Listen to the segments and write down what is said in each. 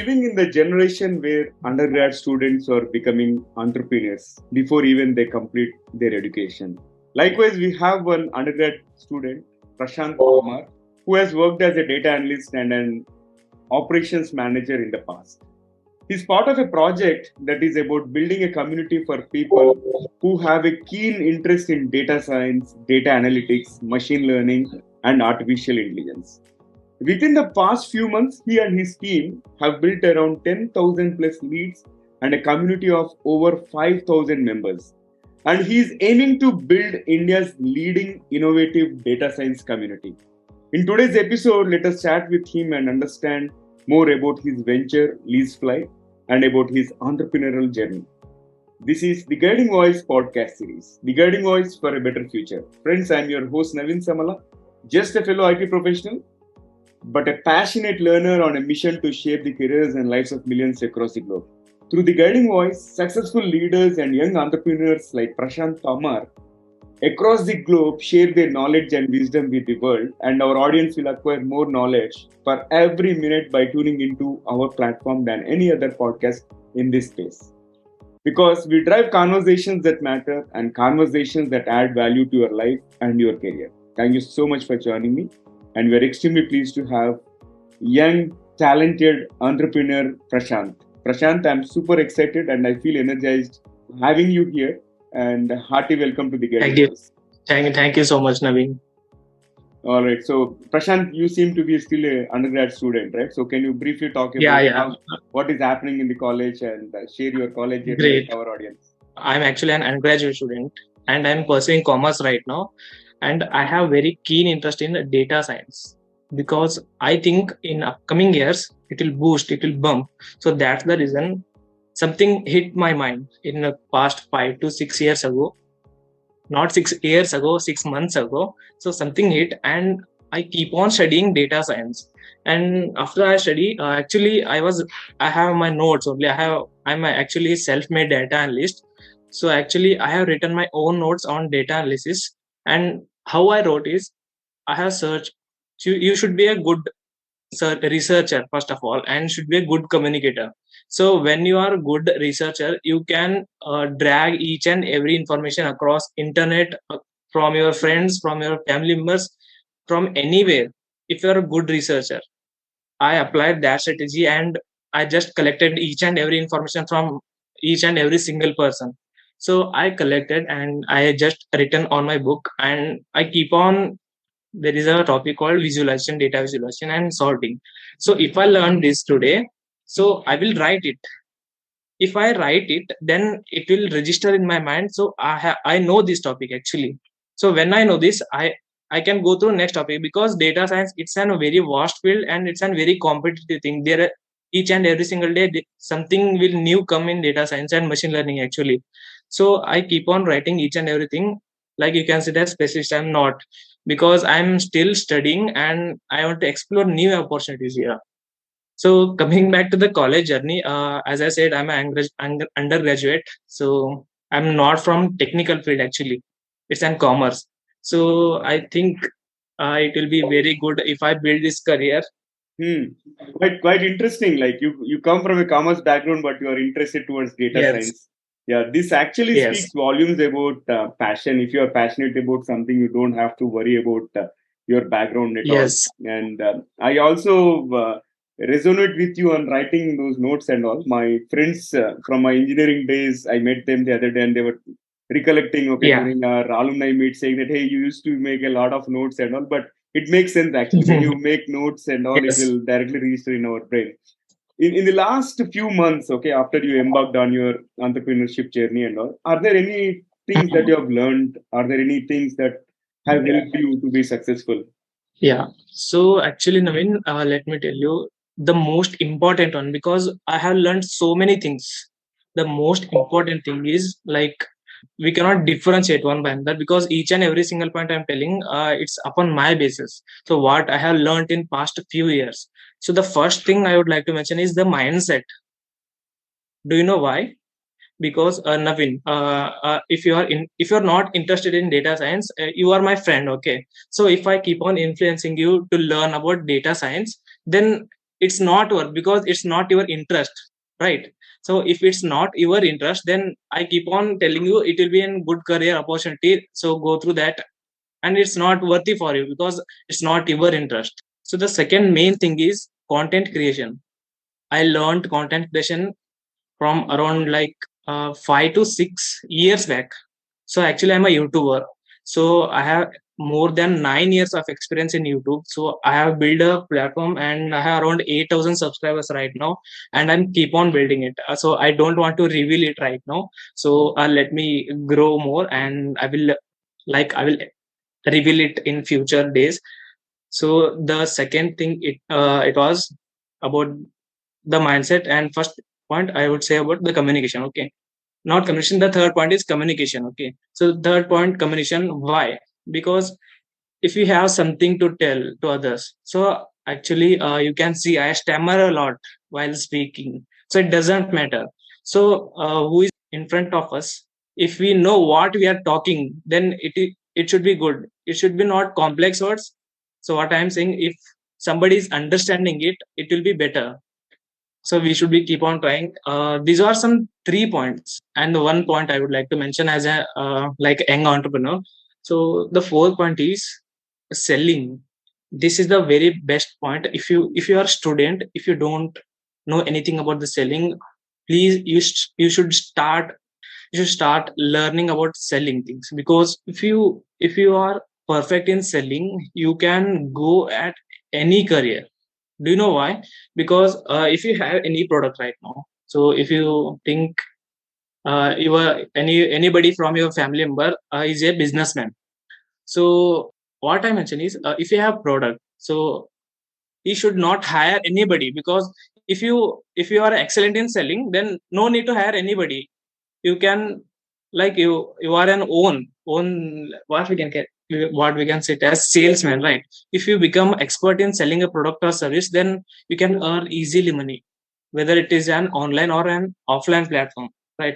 living in the generation where undergrad students are becoming entrepreneurs before even they complete their education. Likewise, we have one undergrad student, Prashanth Pammar, who has worked as a data analyst and an operations manager in the past. He's part of a project that is about building a community for people who have a keen interest in data science, data analytics, machine learning, and artificial intelligence. Within the past few months, he and his team have built around 10,000 plus leads and a community of over 5,000 members. And he is aiming to build India's leading innovative data science community. In today's episode, let us chat with him and understand more about his venture, LizeFly, and about his entrepreneurial journey. This is the Guiding Voice podcast series, The Guiding Voice for a Better Future. Friends, I am your host, Naveen Samala, just a fellow IT professional, but a passionate learner on a mission to shape the careers and lives of millions across the globe. Through The Guiding Voice, successful leaders and young entrepreneurs like Prashant Pammar across the globe share their knowledge and wisdom with the world, and our audience will acquire more knowledge for every minute by tuning into our platform than any other podcast in this space. Because we drive conversations that matter and conversations that add value to your life and your career. Thank you so much for joining me. And we're extremely pleased to have young, talented entrepreneur Prashant. Prashant, I'm super excited and I feel energized having you here. And hearty welcome to the Guiding Voice. Thank you so much, Naveen. All right. So, Prashant, you seem to be still an undergrad student, right? So, can you briefly talk about what is happening in the college and share your college journey with our audience? I'm actually an undergraduate student and I'm pursuing commerce right now. And I have very keen interest in data science because I think in upcoming years, it will boost, it will bump. So that's the reason something hit my mind in the past 5 to 6 years ago. Not 6 years ago, 6 months ago. So something hit and I keep on studying data science. And after I study, I have my notes only. I'm actually self-made data analyst. So actually I have written my own notes on data analysis. And how I wrote is, I have searched, you should be a good researcher, first of all, and should be a good communicator. So when you are a good researcher, you can drag each and every information across internet, from your friends, from your family members, from anywhere. If you're a good researcher, I applied that strategy and I just collected each and every information from each and every single person. So I collected and I just written on my book and I keep on. There is a topic called visualization, data visualization and sorting. So if I learn this today, so I will write it. If I write it, then it will register in my mind. So I know this topic actually. So when I know this, I can go through next topic because data science, it's a very vast field and it's a very competitive thing. There are each and every single day something will new come in data science and machine learning actually. So I keep on writing each and everything. Like you can see that specialist, I'm not, because I'm still studying and I want to explore new opportunities here. So coming back to the college journey, as I said, I'm an undergraduate. So I'm not from technical field actually. It's in commerce. So I think it will be very good if I build this career. Quite interesting. Like you come from a commerce background, but you are interested towards data science. Yeah, this actually speaks volumes about passion. If you are passionate about something, you don't have to worry about your background at all. And I also resonate with you on writing those notes and all. My friends from my engineering days, I met them the other day and they were recollecting, during our alumni meet saying that, hey, you used to make a lot of notes and all, but it makes sense actually. When you make notes and all, it will directly register in our brain. In the last few months, after you embarked on your entrepreneurship journey and all, are there any things that you have learned? Are there any things that have helped you to be successful? Yeah. So actually, Naveen, let me tell you the most important one, because I have learned so many things. The most important thing is like we cannot differentiate one by another because each and every single point I'm telling, it's upon my basis. So what I have learned in past few years. So the first thing I would like to mention is the mindset. Do you know why? Because Naveen, if you're not interested in data science, you are my friend. Okay. So if I keep on influencing you to learn about data science, then it's not work because it's not your interest, right? So if it's not your interest, then I keep on telling you it will be a good career opportunity, so go through that. And it's not worthy for you because it's not your interest. So the second main thing is content creation. I learned content creation from around like 5 to 6 years back. So actually, I'm a YouTuber. So I have more than 9 years of experience in YouTube. So I have built a platform and I have around 8,000 subscribers right now, and I'm keep on building it. So I don't want to reveal it right now. So let me grow more, and I will reveal it in future days. So the second thing it was about the mindset, and first point I would say about the communication. Okay, not communication. The third point is communication. Okay, so third point, communication. Why? Because if you have something to tell to others, so actually you can see I stammer a lot while speaking. So it doesn't matter. So who is in front of us? If we know what we are talking, then it should be good. It should be not complex words. So what I'm saying, if somebody is understanding it, it will be better. So we should be keep on trying. These are some 3 points, and the one point I would like to mention as a like young entrepreneur. So the fourth point is selling. This is the very best point. If you are a student, if you don't know anything about the selling, please you should start learning about selling things, because if you are perfect in selling, you can go at any career. Do you know why? Because if you have any product right now, so if you think anybody from your family member is a businessman, so what I mentioned is if you have product, so you should not hire anybody, because if you are excellent in selling, then no need to hire anybody. You can, like, you are an own what we can say it as salesman, right? If you become expert in selling a product or service, then you can earn easily money, whether it is an online or an offline platform, right?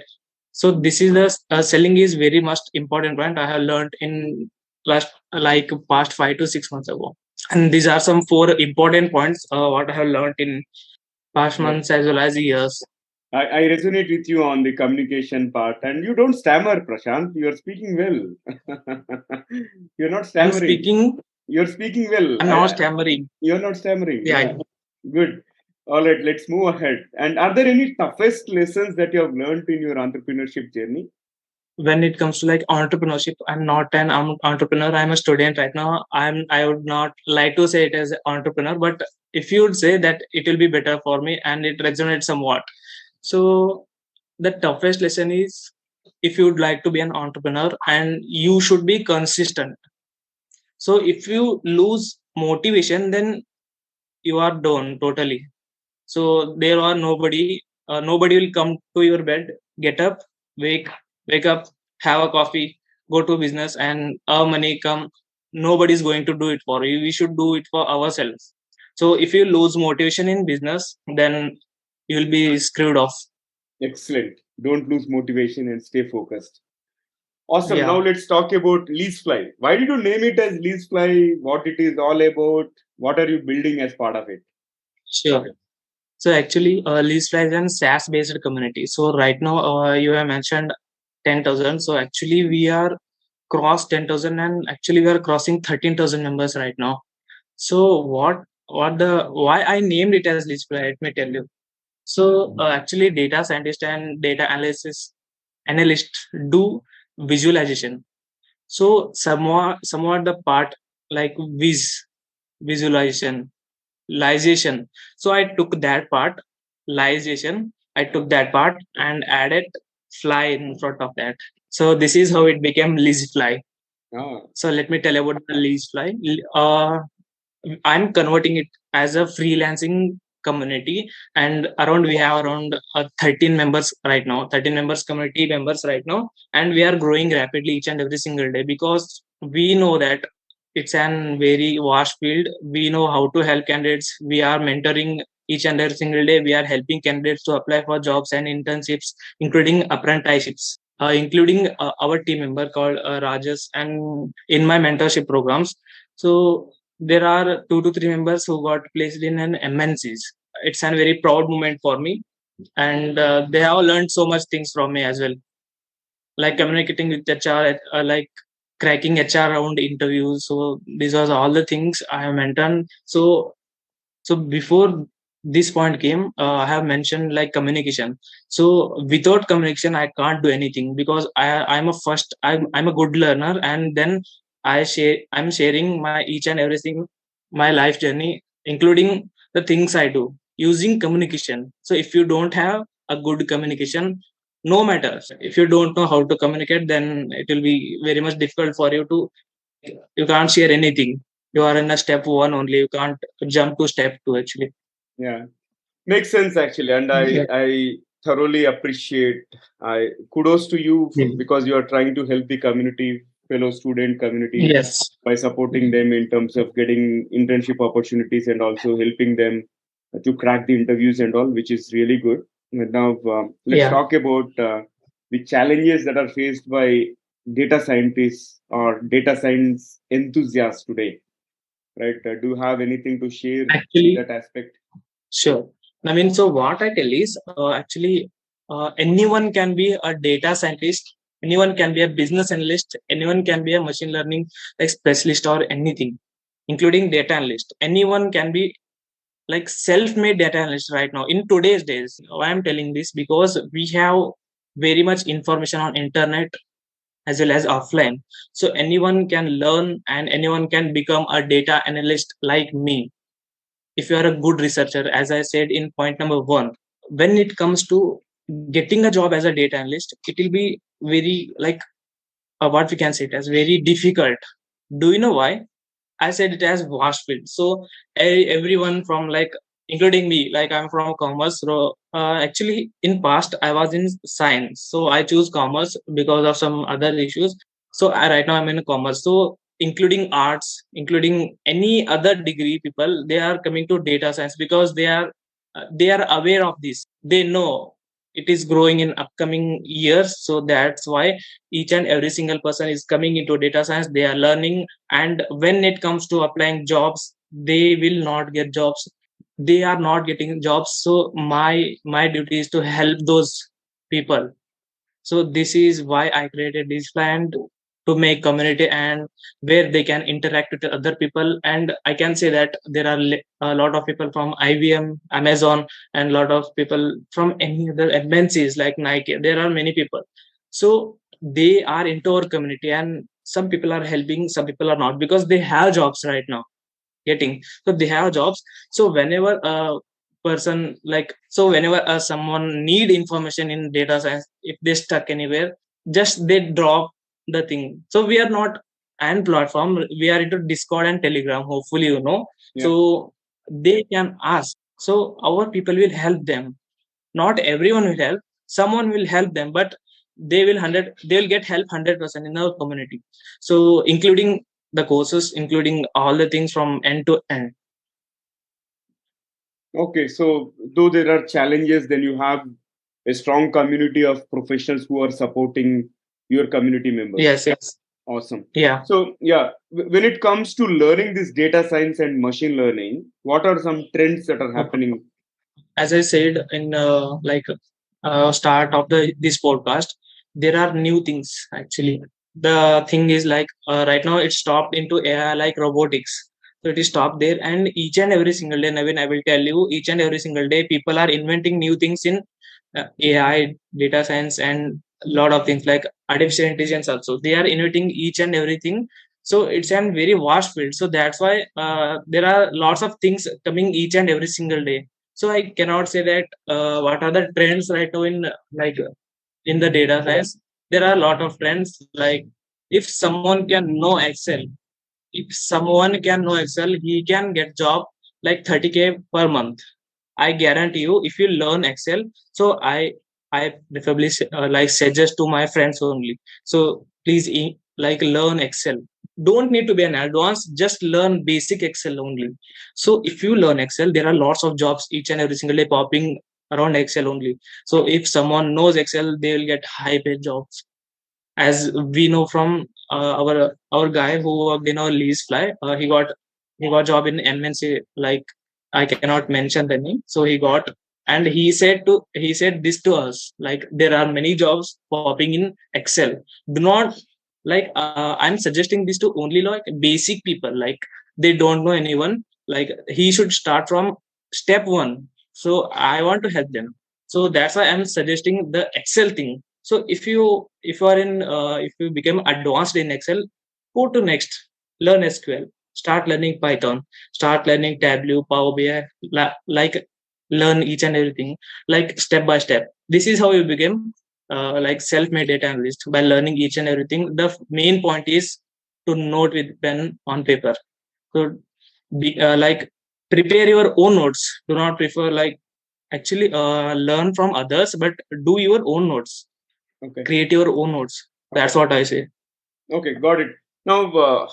So this is the selling is very much important point I have learned in past 5 to 6 months ago. And these are some four important points what I have learned in past Yeah. months as well as years. I resonate with you on the communication part, and you don't stammer, Prashant. You're speaking well. You're not I'm stammering. speaking. You're speaking well. I'm not stammering. You're not stammering. Yeah. Yeah, good. All right, let's move ahead. And are there any toughest lessons that you have learned in your entrepreneurship journey? When it comes to like entrepreneurship, I'm not an entrepreneur. I'm a student right now. I would not like to say it as an entrepreneur, but if you would say that, it will be better for me and it resonates somewhat. So the toughest lesson is, if you would like to be an entrepreneur, and you should be consistent. So if you lose motivation, then you are done totally. So there are nobody will come to your bed, get up, wake wake up, have a coffee, go to business, and our money come. Nobody is going to do it for you. We should do it for ourselves. So if you lose motivation in business, then you'll be screwed off. Excellent. Don't lose motivation and stay focused. Awesome. Now Yeah, let's talk about LizeFly. Why did you name it as LizeFly? What it is all about? What are you building as part of it? sure. So actually, LizeFly is an SaaS-based community. So right now, you have mentioned 10,000. So actually, we are crossed 10,000, and actually we are crossing 13,000 members right now. So why I named it as LizeFly? Let me tell you. So actually, data scientist and data analyst do visualization. So somewhat the part like visualization, lization. So I took that part, lization. I took that part and added fly in front of that. So this is how it became LizeFly. Ah, So let me tell you about the LizeFly. I'm converting it as a freelancing community, and around we have around 13 members right now, 13 members community members right now, and we are growing rapidly each and every single day, because we know that it's an very vast field. We know how to help candidates. We are mentoring each and every single day. We are helping candidates to apply for jobs and internships, including apprenticeships, including our team member called Rajas, and in my mentorship programs. So there are 2 to 3 members who got placed in an MNCs. it's a very proud moment for me. And they have learned so much things from me as well, like communicating with HR, like cracking HR round interviews. So these was all the things I have mentioned. So before this point came, I have mentioned like communication. So without communication, I can't do anything, because I'm a good learner, and then I'm sharing my each and everything, my life journey, including the things I do using communication. So if you don't have a good communication, no matter if you don't know how to communicate, then it will be very much difficult for you to, you can't share anything. You are in a step one only, you can't jump to step two actually. Yeah, makes sense actually, and Yeah. I thoroughly appreciate. I kudos to you Mm. because you are trying to help the community, fellow student community, Yes. by supporting them in terms of getting internship opportunities and also helping them to crack the interviews and all, which is really good. And now let's Yeah. talk about the challenges that are faced by data scientists or data science enthusiasts today. Right? Do you have anything to share in Actually, that aspect? sure. I mean, so what I tell is, actually, anyone can be a data scientist, anyone can be a business analyst, anyone can be a machine learning like specialist or anything, including data analyst. Anyone can be like self-made data analyst right now in today's days. Why I'm telling this, because we have very much information on internet as well as offline. So anyone can learn and anyone can become a data analyst like me if you are a good researcher. As I said in point number one, when it comes to getting a job as a data analyst, it will be very like, what we can say it as very difficult. Do you know why? I said it as vast field. So everyone from like, including me, like I'm from commerce. So actually, in past I was in science, so I choose commerce because of some other issues. So right now I'm in commerce. So including arts, including any other degree people, they are coming to data science because they are aware of this. They know it is growing in upcoming years. So that's why each and every single person is coming into data science. They are learning, and when it comes to applying jobs, they will not get jobs, they are not getting jobs. So my duty is to help those people. So this is why I created this plan to make community and where they can interact with other people. And I can say that there are a lot of people from IBM, Amazon, and a lot of people from any other MNCs like Nike. There are many people. So they are into our community, and some people are helping, some people are not, because they have jobs right now getting. So they have jobs. So whenever a person like, so whenever someone need information in data science, if they stuck anywhere, just they drop the thing. So we are not an platform, we are into Discord and Telegram, hopefully you know. Yeah. So they can ask, so our people will help them. Not everyone will help, someone will help them, but they will get help 100% in our community. So including the courses, including all the things from end to end. Okay, so though there are challenges, then you have a strong community of professionals who are supporting your community members. Yes, yes. Awesome. Yeah. So, yeah, when it comes to learning this data science and machine learning, what are some trends that are happening? As I said in start of the this podcast, there are new things actually. The thing is like, right now it's stopped into AI like robotics. So it is stopped there, and each and every single day, Navin, I will tell you, each and every single day, people are inventing new things in AI, data science, and a lot of things like artificial intelligence. Also, they are inventing each and everything. So it's a very vast field. So that's why there are lots of things coming each and every single day. So I cannot say that what are the trends right now in like in the data science. There are a lot of trends. Like if someone can know Excel, if someone can know Excel, he can get job like 30K per month. I guarantee you, if you learn Excel. So I preferably like suggest to my friends only. So please like learn Excel. Don't need to be an advanced, just learn basic Excel only. So if you learn Excel, there are lots of jobs each and every single day popping around Excel only. So if someone knows Excel, they will get high paid jobs. As we know from our guy who worked in our LizeFly, he got job in MNC like I cannot mention the name. So he got, and he said this to us, like there are many jobs popping in Excel. Do not like I'm suggesting this to only like basic people, like they don't know anyone. Like he should start from step one. So I want to help them. So that's why I'm suggesting the Excel thing. So if you are in if you become advanced in Excel, go to next, learn SQL, start learning Python, start learning Tableau, Power BI, like learn each and everything, like step by step. This is how you become like self-made data analyst by learning each and everything. The main point is to note with pen on paper. So like prepare your own notes. Do not prefer like actually learn from others, but do your own notes. Okay. Create your own notes. That's what I say. Okay, got it. Now,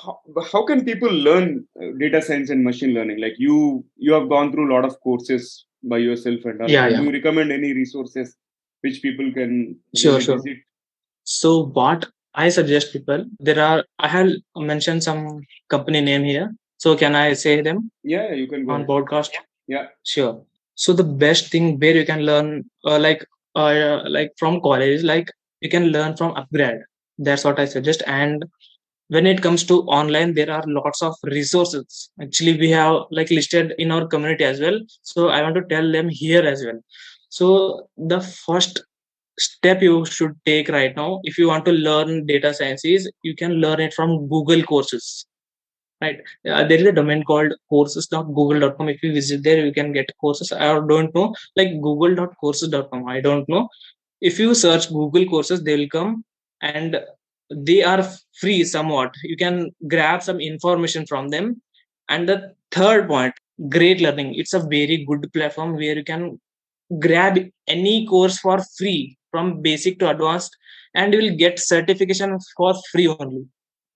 how can people learn data science and machine learning? Like you have gone through a lot of courses by yourself and all. Yeah, And do yeah. you recommend any resources which people can Sure, really sure. visit? So what I suggest people, there are, I have mentioned some company name here. So can I say them Yeah, you can go on ahead. podcast? Yeah. Sure. So the best thing where you can learn, like from college, like you can learn from upgrade. That's what I suggest. And when it comes to online, there are lots of resources. Actually, we have like listed in our community as well. So I want to tell them here as well. So the first step you should take right now, if you want to learn data science, is you can learn it from Google courses, right? There is a domain called courses.google.com. If you visit there, you can get courses. I don't know, like google.courses.com, I don't know. If you search Google courses, they will come, and they are free somewhat. You can grab some information from them. And the third point, great learning, it's a very good platform where you can grab any course for free from basic to advanced, and you will get certification for free only.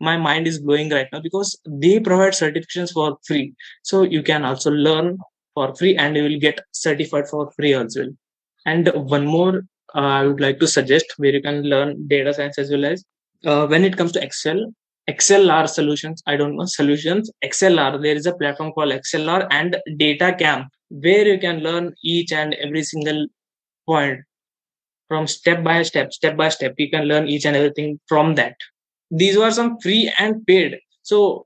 My mind is blowing right now because they provide certifications for free. So you can also learn for free and you will get certified for free as well. And one more I would like to suggest where you can learn data science as well as when it comes to XLR solutions. I don't know solutions. XLR, there is a platform called XLR and Data Camp where you can learn each and every single point from step by step. You can learn each and everything from that. These were some free and paid. So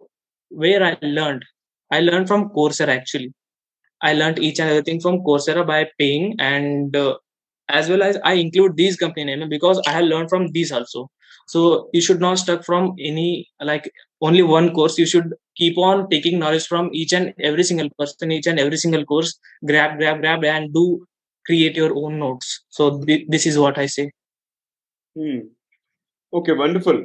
where I learned from Coursera actually. I learned each and everything from Coursera by paying, and as well as I include these company name because I have learned from these also. So you should not stuck from any like only one course. You should keep on taking knowledge from each and every single person, each and every single course. Grab, and do create your own notes. So this is what I say. Okay, wonderful.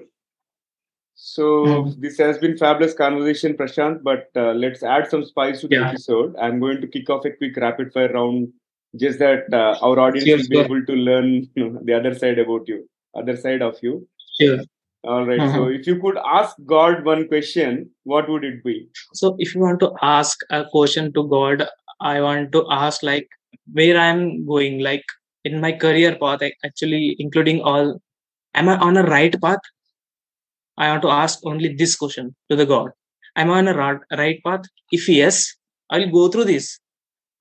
So this has been fabulous conversation, Prashant. But let's add some spice to the Yeah, episode. I'm going to kick off a quick rapid fire round, just that our audience sure, will be sure, able to learn the other side about you, other side of you. sure. All right. So if you could ask God one question, what would it be? So if you want to ask a question to God, I want to ask like where I'm going, like in my career path, actually including all, am I on a right path? I want to ask only this question to the God. Am I on a right path? If yes, I'll go through this.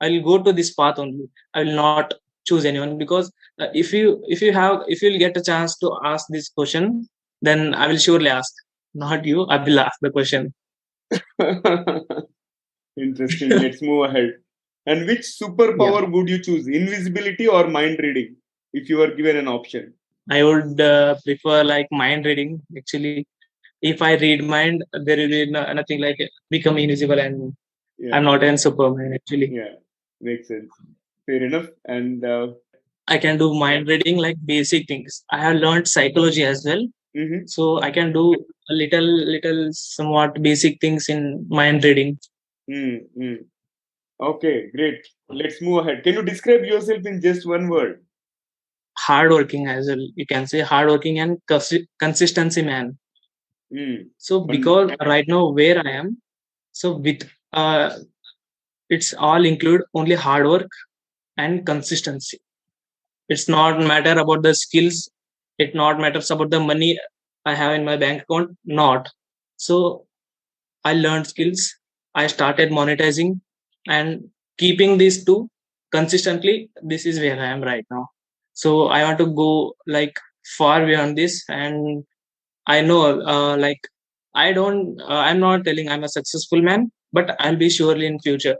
I'll go to this path only. I will not choose anyone because if you'll get a chance to ask this question, then I will surely ask. Not you. I will ask the question. Interesting. Let's move ahead. And which Yeah. superpower would you choose? Invisibility or mind reading? If you were given an option. I would prefer like mind reading. Actually, if I read mind, there will be nothing like become invisible, and Yeah. I'm not an Superman. Actually, Yeah. Makes sense. Fair enough. And I can do mind reading like basic things. I have learned psychology as well, so I can do a little, somewhat basic things in mind reading. mm-hmm. Okay, great. Let's move ahead. Can you describe yourself in just one word? Hardworking as well. You can say hardworking and consistency man. So One. because right now where I am, so with it's all include only hard work and consistency. It's not matter about the skills. It not matters about the money I have in my bank account. Not. So I learned skills. I started monetizing. and keeping these two consistently, this is where I am right now. So I want to go like far beyond this, and I know like I don't I'm not telling I'm a successful man, but I'll be surely in future.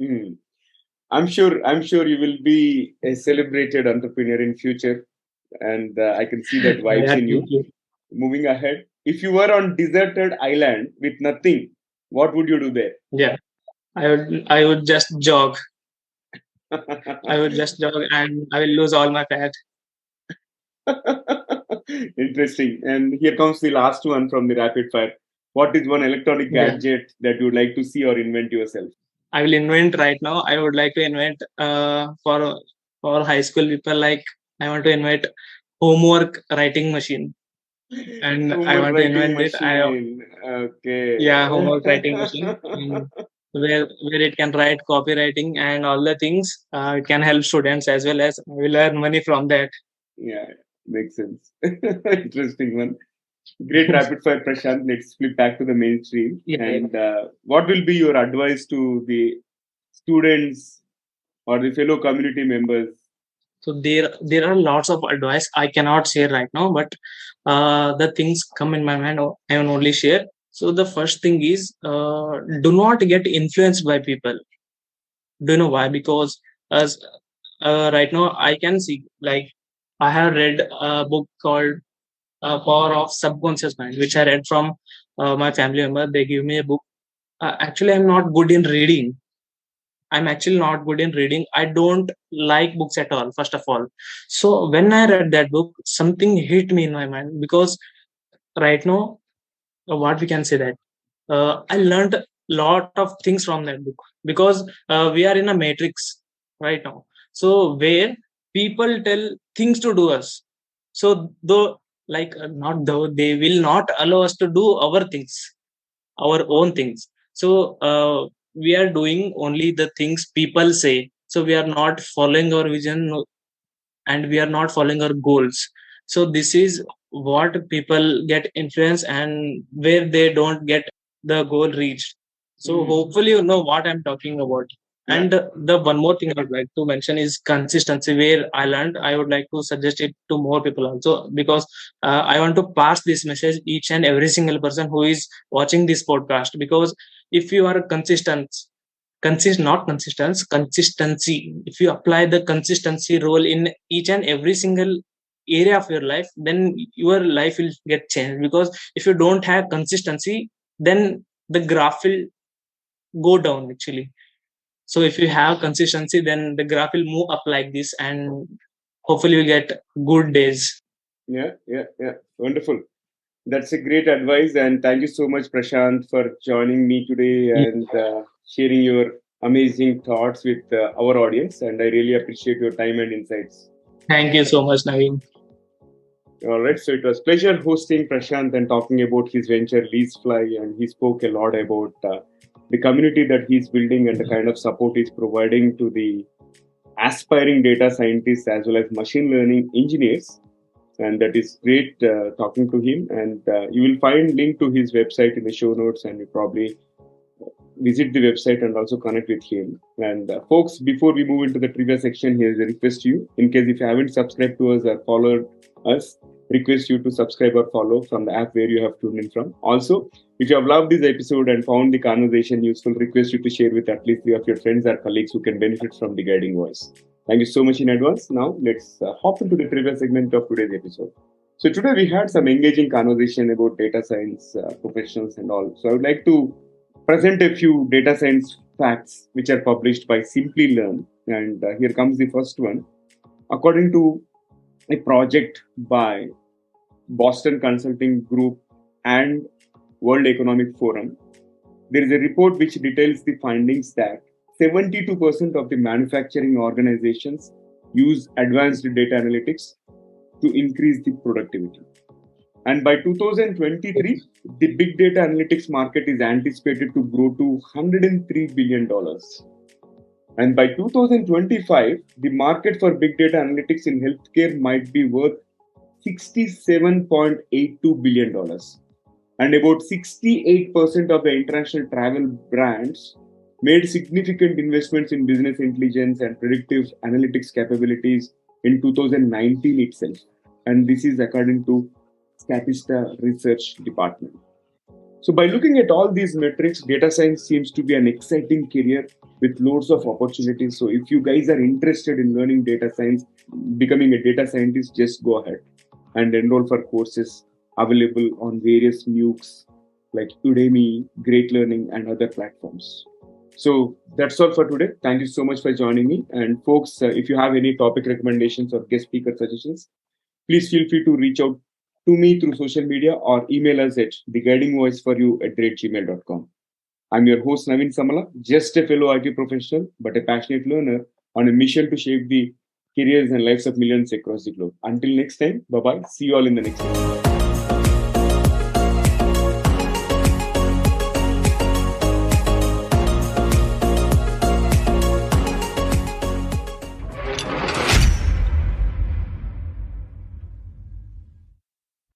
Mm. I'm sure you will be a celebrated entrepreneur in future, and I can see that vibes Yeah, in thank you. you. Moving ahead, if you were on deserted island with nothing, what would you do there? Yeah, I would just jog. I would just jog and I will lose all my fat. Interesting. And here comes the last one from the rapid fire. What is one electronic Yeah, gadget that you would like to see or invent yourself? I will invent right now. I would like to invent for high school people, like I want to invent homework writing machine, and I Homework want to writing invent it. machine. Yeah, Okay. homework writing machine, where it can write copywriting and all the things. It can help students as well as we will earn money from that. Yeah, makes sense. Interesting one. Great rapid fire, Prashant. Let's flip back to the mainstream. Yeah, yeah. And what will be your advice to the students or the fellow community members? So there are lots of advice I cannot share right now, but the things come in my mind. I will only share. So the first thing is do not get influenced by people. Do you know why? Because as right now I can see, like I have read a book called Power of Subconscious Mind, which I read from my family member. They give me a book. Actually, I'm not good in reading. I'm actually not good in reading. I don't like books at all, first of all. So when I read that book, something hit me in my mind, because right now, what we can say that I learned a lot of things from that book, because we are in a matrix right now. So where people tell things to do us. So though, like not though, they will not allow us to do our things, our own things. So we are doing only the things people say. So we are not following our vision, and we are not following our goals. So this is what people get influenced, and where they don't get the goal reached. So Mm, hopefully you know what I'm talking about. yeah. And the one more thing I'd like to mention is consistency, where I learned. I would like to suggest it to more people also, because I want to pass this message each and every single person who is watching this podcast. Because if you are consistent, not consistent, consistency, if you apply the consistency role in each and every single area of your life, then your life will get changed. Because if you don't have consistency, then the graph will go down actually. So if you have consistency, then the graph will move up like this, and hopefully you get good days. Yeah. Wonderful. That's a great advice. And thank you so much, Prashant, for joining me today and sharing your amazing thoughts with our audience. And I really appreciate your time and insights. Thank you so much, Naveen. All right. So it was pleasure hosting Prashant and talking about his venture, LizeFly. And he spoke a lot about the community that he's building and the kind of support he's providing to the aspiring data scientists as well as machine learning engineers. And that is great talking to him. And you will find link to his website in the show notes, and you probably visit the website and also connect with him. And folks, before we move into the trivia section, here's a request to you. In case if you haven't subscribed to us or followed us, request you to subscribe or follow from the app where you have tuned in from. Also, if you have loved this episode and found the conversation useful, request you to share with at least 3 of your friends or colleagues who can benefit from the guiding voice. Thank you so much in advance. Now, let's hop into the trivia segment of today's episode. So, today we had some engaging conversation about data science professionals and all. So, I would like to present a few data science facts which are published by Simply Learn. And here comes the first one. According to a project by Boston Consulting Group and World Economic Forum, there is a report which details the findings that 72% of the manufacturing organizations use advanced data analytics to increase the productivity. And by 2023, the big data analytics market is anticipated to grow to $103 billion. And by 2025, the market for big data analytics in healthcare might be worth $67.82 billion. And about 68% of the international travel brands made significant investments in business intelligence and predictive analytics capabilities in 2019 itself. And this is according to Statista Research Department. So by looking at all these metrics, data science seems to be an exciting career with loads of opportunities. So if you guys are interested in learning data science, becoming a data scientist, just go ahead and enroll for courses available on various MOOCs like Udemy, Great Learning, and other platforms. So that's all for today. Thank you so much for joining me. And folks, if you have any topic recommendations or guest speaker suggestions, please feel free to reach out to me through social media or email us at theguidingvoiceforyou@gmail.com. I'm your host, Naveen Samala, just a fellow IT professional, but a passionate learner on a mission to shape the careers and lives of millions across the globe. Until next time, bye bye. See you all in the next episode.